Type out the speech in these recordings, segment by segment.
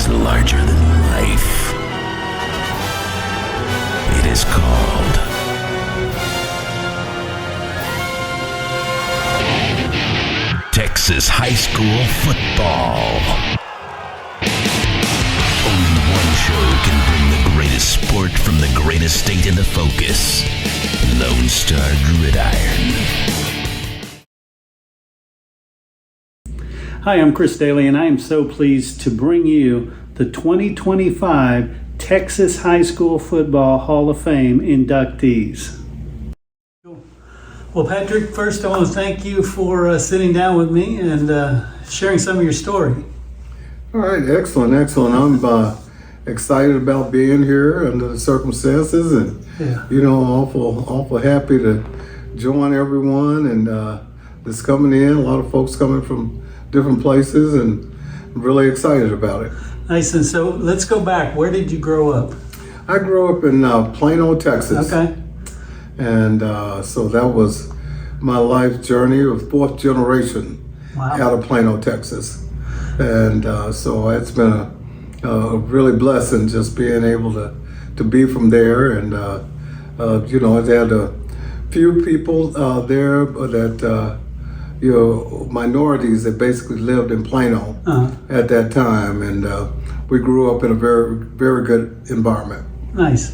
larger than life. It is called Texas High School Football. Only one show can bring the greatest sport from the greatest state into focus. Lone Star Gridiron. Hi, I'm Chris Daly, and I am so pleased to bring you the 2025 Texas High School Football Hall of Fame inductees. Well, Patrick, first I want to thank you for sitting down with me and sharing some of your story. All right, excellent. I'm excited about being here under the circumstances, and awful happy to join everyone and that's coming in. A lot of folks coming from different places, and I'm really excited about it. Nice. And so let's go back. Where did you grow up? I grew up in Plano, Texas. Okay. And so that was my life journey of fourth generation out of Plano, Texas. And so it's been a really blessing just being able to be from there. And, I had a few people there that, minorities that basically lived in Plano at that time. And we grew up in a very, very good environment. Nice.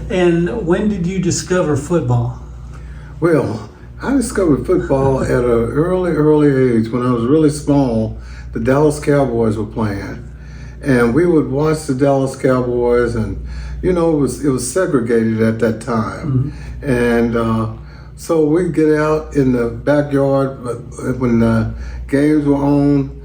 And when did you discover football? Well, I discovered football at an early age. When I was really small, the Dallas Cowboys were playing. And we would watch the Dallas Cowboys, and, it was segregated at that time. Mm-hmm. And so we'd get out in the backyard when games were on.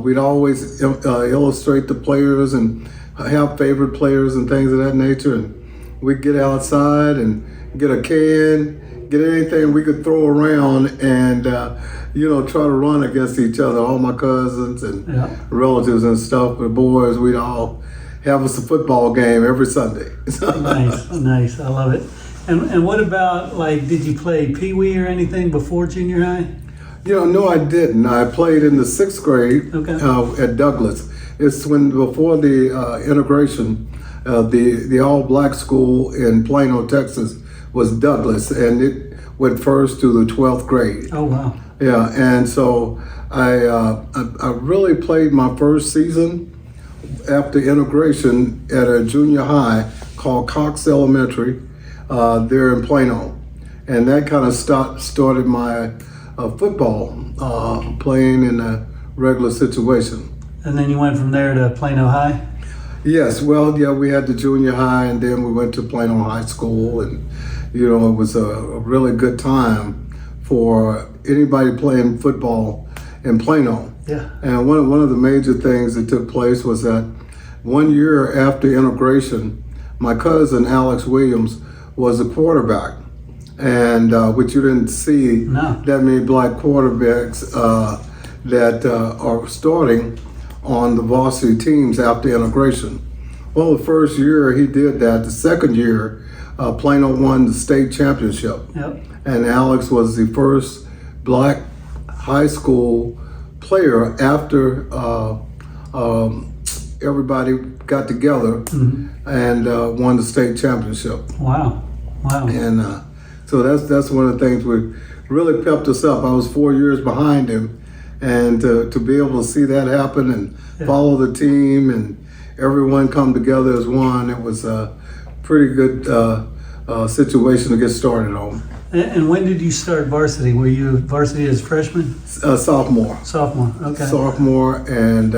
We'd always illustrate the players and have favorite players and things of that nature. And we'd get outside and get a can, get anything we could throw around, and try to run against each other. All my cousins and relatives and stuff, the boys, we'd all have us a football game every Sunday. Nice. I love it. And what about, did you play Pee Wee or anything before junior high? No, I didn't. I played in the 6th grade at Douglas. It's before the integration, the all-black school in Plano, Texas was Douglas, and it went first to the 12th grade. Oh, wow. Yeah, and so I really played my first season after integration at a junior high called Cox Elementary there in Plano. And that kind of started my football playing in a regular situation. And then you went from there to Plano High? Yes, we had the junior high, and then we went to Plano High School, and it was a really good time for anybody playing football in Plano. Yeah. And one of the major things that took place was that 1 year after integration, my cousin Alex Williams was a quarterback, and which you didn't see that many black quarterbacks that are starting on the varsity teams after integration. Well, the first year he did that. The second year, Plano won the state championship. Yep. And Alex was the first black high school player after everybody got together and won the state championship. Wow. And so that's one of the things that really pepped us up. I was 4 years behind him, and to be able to see that happen and follow the team and everyone come together as one, it was a pretty good situation to get started on. And when did you start varsity? Were you varsity as freshman? Sophomore. Sophomore, okay. Sophomore, and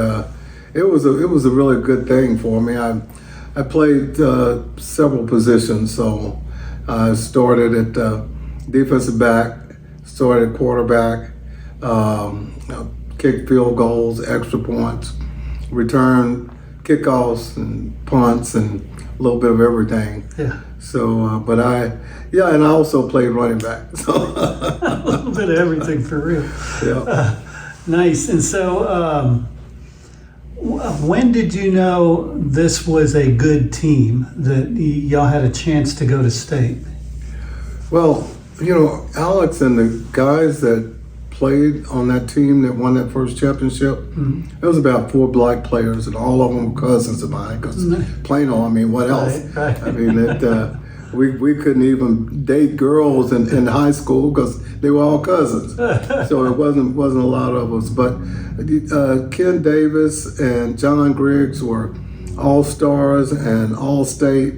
it was a really good thing for me. I played several positions, so I started at defensive back, started at quarterback, kicked field goals, extra points, returned kickoffs and punts, and a little bit of everything. Yeah. So, and I also played running back. So a little bit of everything for real. Yeah. Nice. And so, when did you know this was a good team, that y'all had a chance to go to state? Well, Alex and the guys that played on that team that won that first championship. There was about 4 black players, and all of them were cousins of mine. Because Plano, I mean, what else? Right. I mean, we couldn't even date girls in high school because they were all cousins. So it wasn't a lot of us. But Ken Davis and John Griggs were all-stars and all-state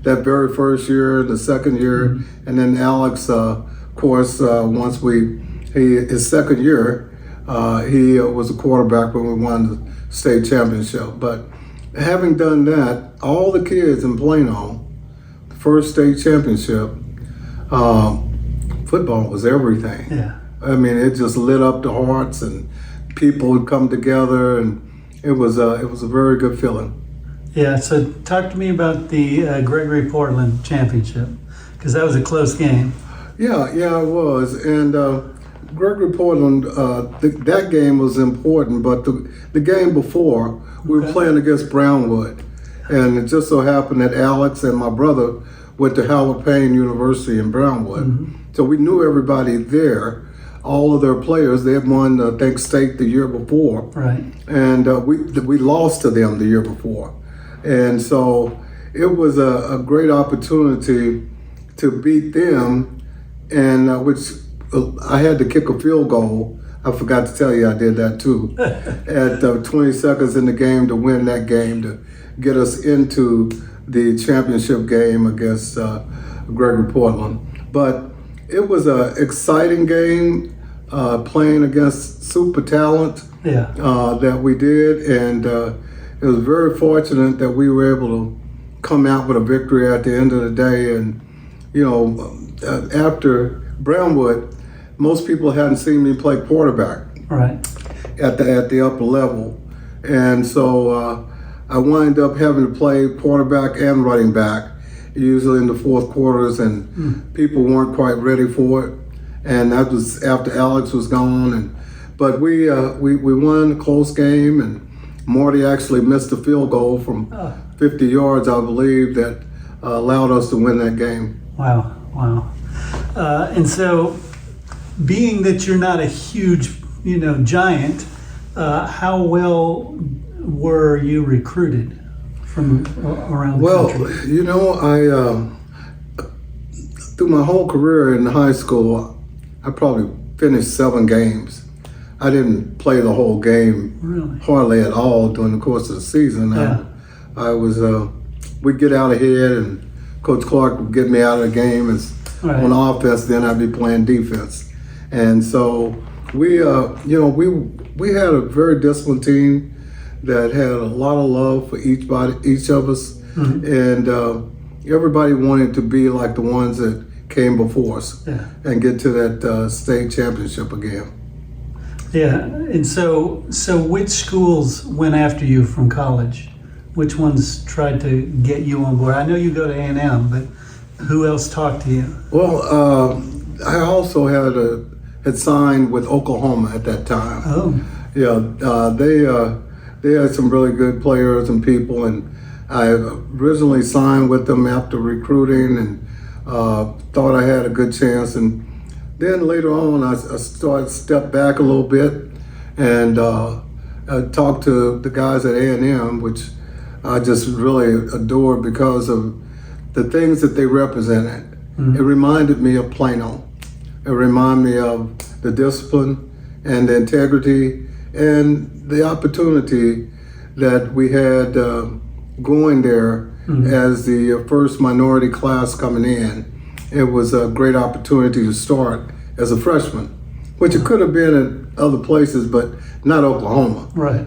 that very first year, the second year, and then Alex, of course, his second year, he was a quarterback when we won the state championship. But having done that, all the kids in Plano, the first state championship, football was everything. Yeah. I mean, it just lit up the hearts, and people would come together, and it was a very good feeling. Yeah, so talk to me about the Gregory Portland championship, because that was a close game. Yeah, it was. And Gregory Portland, that game was important, but the game before, we were playing against Brownwood. And it just so happened that Alex and my brother went to Howard Payne University in Brownwood. So we knew everybody there, all of their players. They had won, I think, state the year before. Right. And we lost to them the year before. And so it was a great opportunity to beat them, and which I had to kick a field goal. I forgot to tell you I did that too. At 20 seconds in the game to win that game to get us into the championship game against Gregory Portland. But it was an exciting game playing against super talent that we did, and it was very fortunate that we were able to come out with a victory at the end of the day. And, after Brownwood, most people hadn't seen me play quarterback at the upper level. And so I wind up having to play quarterback and running back, usually in the fourth quarters, and people weren't quite ready for it. And that was after Alex was gone. But we won a close game, and Marty actually missed a field goal from 50 yards, I believe, that allowed us to win that game. Wow. And so, being that you're not a huge, giant, how well were you recruited from around the country? I through my whole career in high school, I probably finished 7 games. I didn't play the whole game hardly at all during the course of the season. I was, we'd get out ahead, and Coach Clark would get me out of the game on offense. Then I'd be playing defense, and so we had a very disciplined team that had a lot of love for each of us, and everybody wanted to be like the ones that came before us and get to that state championship again. Yeah, and so which schools went after you from college? Which ones tried to get you on board? I know you go to A&M, but who else talked to you? Well, I also had signed with Oklahoma at that time. Oh. Yeah, they had some really good players and people, and I originally signed with them after recruiting and thought I had a good chance. And then later on, I stepped back a little bit and talked to the guys at A&M, which I just really adored because of the things that they represented. It reminded me of Plano. It reminded me of the discipline and the integrity and the opportunity that we had going there as the first minority class coming in. It was a great opportunity to start as a freshman, which it could have been at other places, but not Oklahoma. Right.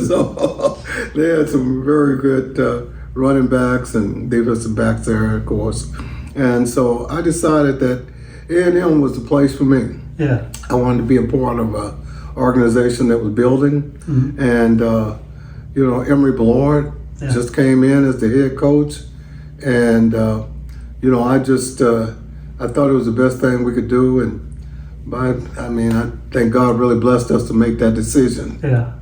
So they had some very good running backs and defensive backs there, of course. And so I decided that A&M was the place for me. Yeah. I wanted to be a part of an organization that was building. And, Emory Ballard just came in as the head coach. And, I thought it was the best thing we could do. I think God really blessed us to make that decision. Yeah.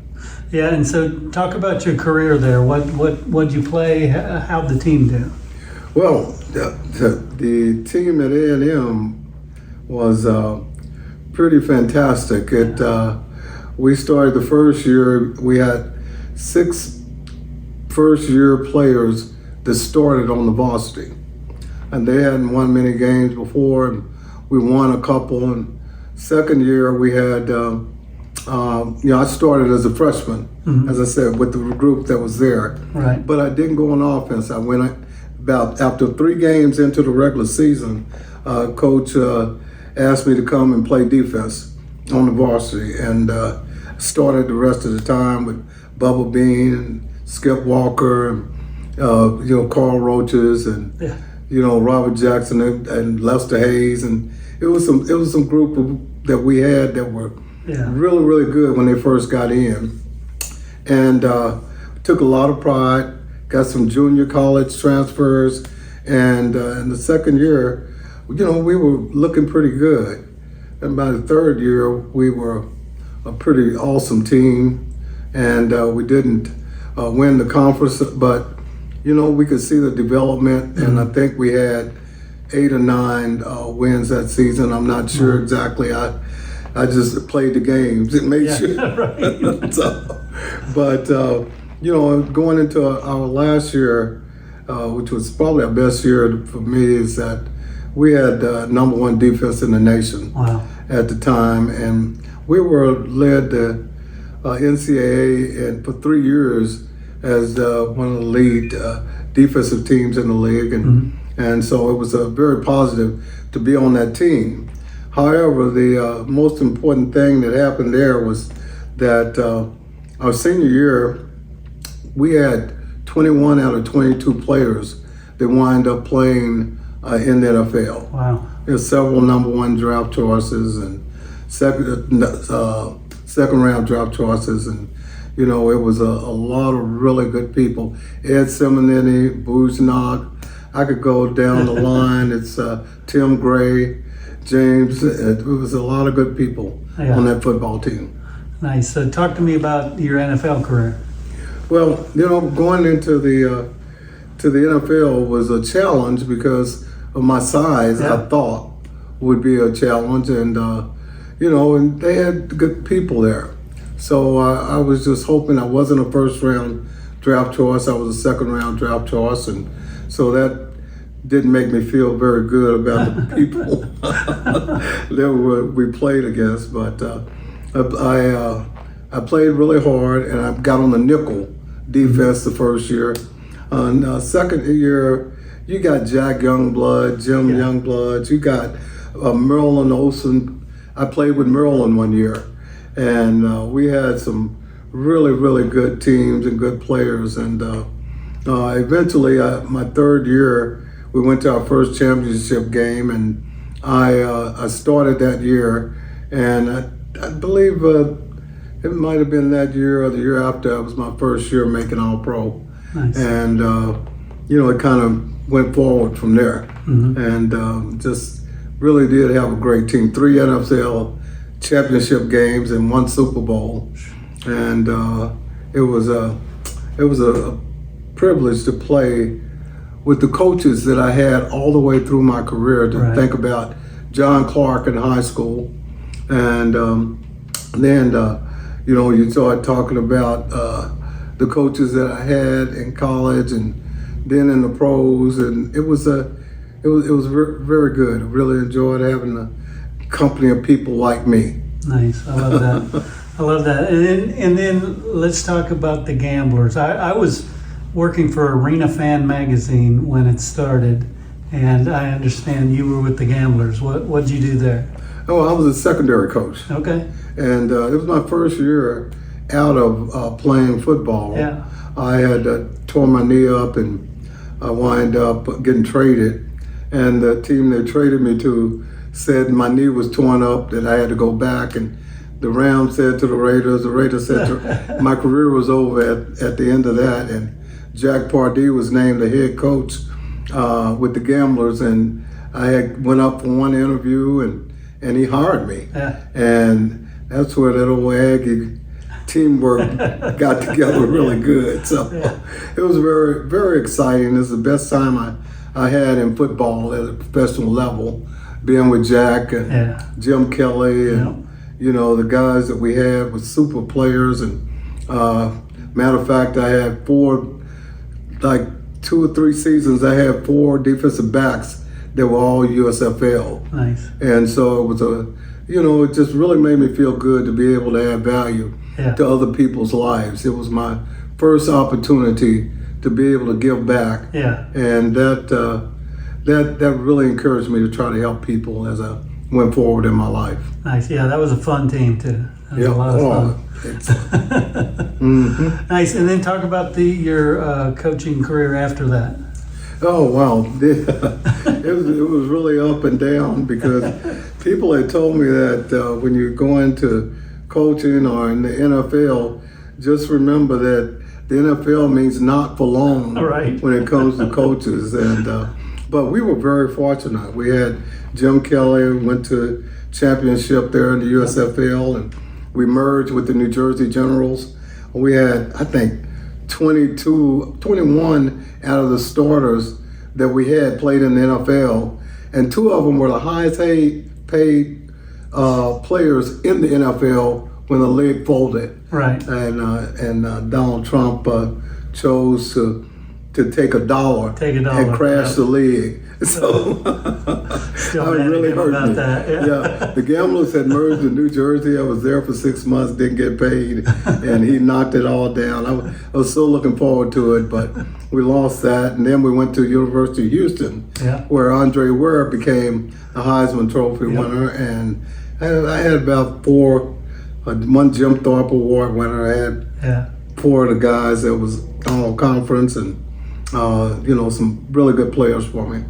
Yeah, and so talk about your career there. What'd you play? How'd the team do? Well, the team at A&M was pretty fantastic. We started the first year, we had 6 first-year players that started on the varsity. And they hadn't won many games before, and we won a couple. And second year, we had, I started as a freshman, as I said, with the group that was there. Right. But I didn't go on offense. I went after 3 games into the regular season, coach asked me to come and play defense on the varsity, and started the rest of the time with Bubba Bean and Skip Walker, and Carl Roaches, and Robert Jackson and Lester Hayes, and it was some group that we had that were really, really good when they first got in, and took a lot of pride. Got some junior college transfers, and in the second year, we were looking pretty good. And by the third year, we were a pretty awesome team, and we didn't win the conference, but we could see the development, and I think we had 8 or 9 wins that season. I'm not sure exactly. I just played the games and made sure. Right. But going into our last year, which was probably our best year for me, is that we had #1 defense in the nation at the time, and we were led the NCAA and for 3 years as one of the lead defensive teams in the league, and so it was very positive to be on that team. However, the most important thing that happened there was that our senior year, we had 21 out of 22 players that wind up playing in the NFL. Wow. There's several #1 draft choices and second round draft choices, and it was a lot of really good people. Ed Simonetti, Buznak, I could go down the line. It's Tim Gray, James. It was a lot of good people on that football team. Nice. So talk to me about your NFL career. Well, going into the NFL was a challenge because of my size. I thought would be a challenge, and and they had good people there. So I was just hoping I wasn't a first round draft choice. I was a second round draft choice, and so that didn't make me feel very good about the people that we played against. But I played really hard, and I got on the nickel defense the first year. Second year, you got Jack Youngblood, Jim Youngblood. You got Merlin Olsen. I played with Merlin one year, and we had some really, really good teams and good players. And eventually, my third year, we went to our first championship game, and I started that year, and I believe it might have been that year or the year after. It was my first year making All-Pro. Nice. And it kind of went forward from there, and just really did have a great team. 3 NFL championship games and 1 Super Bowl, and it was a privilege to play with the coaches that I had all the way through my career. To think about John Clark in high school, and then you start talking about the coaches that I had in college, and then in the pros, and it was very good. I really enjoyed having the company of people like me. Nice, I love that. I love that. And then let's talk about the Gamblers. I was working for Arena Fan magazine when it started, and I understand you were with the Gamblers. What did you do there? Oh, I was a secondary coach. Okay. And it was my first year out of playing football. Yeah. I had tore my knee up, and I wind up getting traded. And the team they traded me to said my knee was torn up, that I had to go back. And the Rams said to the Raiders said my career was over at the end of that. And Jack Pardee was named the head coach with the Gamblers, and I went up for one interview, and he hired me. Yeah. And that's where that old Aggie teamwork got together really good. So it was very, very exciting. It's the best time I had in football at a professional level. being with Jack and Yeah. Jim Kelly and Yep. you know, the guys that we had were super players. And matter of fact, I had like 2 or 3 seasons, I had 4 defensive backs that were all USFL. Nice. And so it was it just really made me feel good to be able to add value Yeah. to other people's lives. It was my first opportunity to be able to give back. Yeah. And that really encouraged me to try to help people as I went forward in my life. Nice. Yeah, that was a fun team too. That was a lot of fun. Nice. And then talk about your coaching career after that. Oh wow, it was really up and down because people had told me that when you go into coaching or in the NFL, just remember that the NFL means not for long Right. when it comes to coaches. And but we were very fortunate. We had Jim Kelly, went to championship there in the USFL, and we merged with the New Jersey Generals. We had, I think, 21 out of the starters that we had played in the NFL, and 2 of them were the highest paid players in the NFL when the league folded. Right. And Donald Trump chose to take $1 and crash the league. So Still that mad at really him hurt about me. that. Yeah. The Gamblers had merged in New Jersey. I was there for 6 months, didn't get paid, and he knocked it all down. I was so looking forward to it, but we lost that. And then we went to University of Houston, Yeah. where Andre Ware became a Heisman Trophy winner, and I had about 4. One Jim Thorpe Award winner. I had Yeah. 4 of the guys that was all conference, and some really good players for me.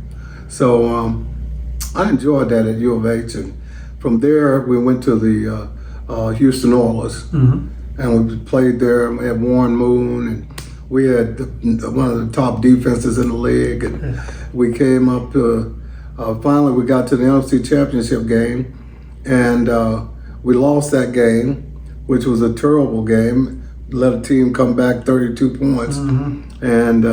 So I enjoyed that at U of H, and from there we went to the Houston Oilers, and we played there. We had Warren Moon, and we had one of the top defenses in the league, and we came up to finally we got to the NFC Championship game, and we lost that game, which was a terrible game. Let a team come back 32 points. And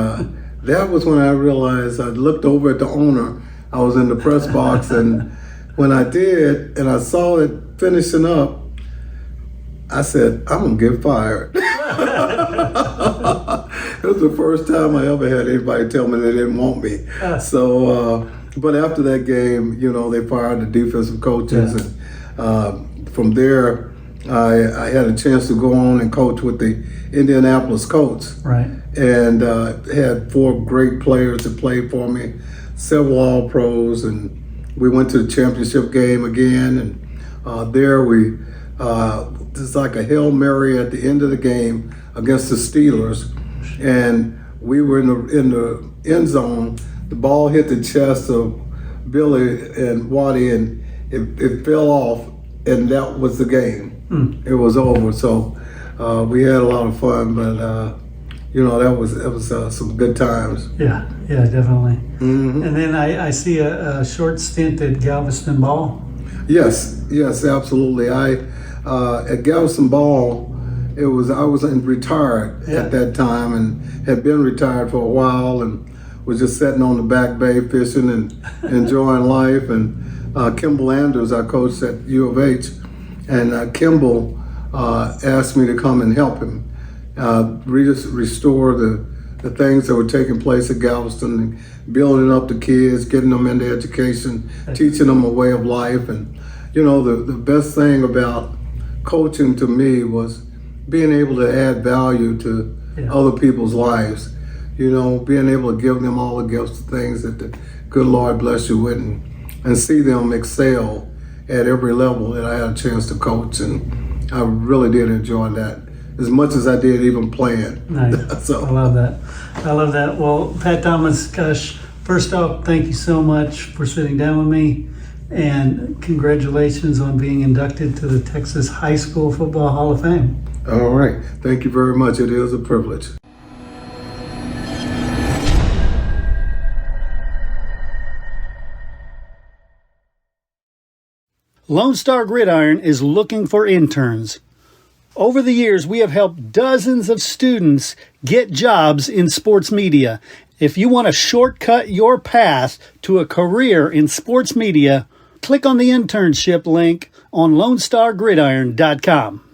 that was when I realized, I looked over at the owner. I was in the press box, and when I did, and I saw it finishing up, I said, I'm gonna get fired. It was the first time I ever had anybody tell me they didn't want me. So, but after that game, they fired the defensive coaches, and from there, I had a chance to go on and coach with the Indianapolis Colts. Right. And had 4 great players that played for me, several All-Pros, and we went to the championship game again. And there we, it's like a Hail Mary at the end of the game against the Steelers. And we were in the end zone. The ball hit the chest of Billy and Waddy, and it fell off, and that was the game. It was over. So we had a lot of fun, but that was some good times. Yeah, definitely. And then I see a short stint at Galveston Ball. Yes, absolutely. At Galveston Ball, I was retired at that time, and had been retired for a while, and was just sitting on the back bay fishing and enjoying life. And Kimball Anders, I coached at U of H, and Kimball asked me to come and help him restore the things that were taking place at Galveston, building up the kids, getting them into education, teaching them a way of life. And the best thing about coaching to me was being able to add value to other people's lives. Being able to give them all the gifts, the things that the good Lord bless you with, and see them excel at every level that I had a chance to coach. And I really did enjoy that as much as I did even playing. Nice. So. I love that. Well, Pat Thomas, gosh, first off, thank you so much for sitting down with me, and congratulations on being inducted to the Texas High School Football Hall of Fame. All right. Thank you very much. It is a privilege. Lone Star Gridiron is looking for interns. Over the years, we have helped dozens of students get jobs in sports media. If you want to shortcut your path to a career in sports media, Click on the internship link on LoneStarGridiron.com.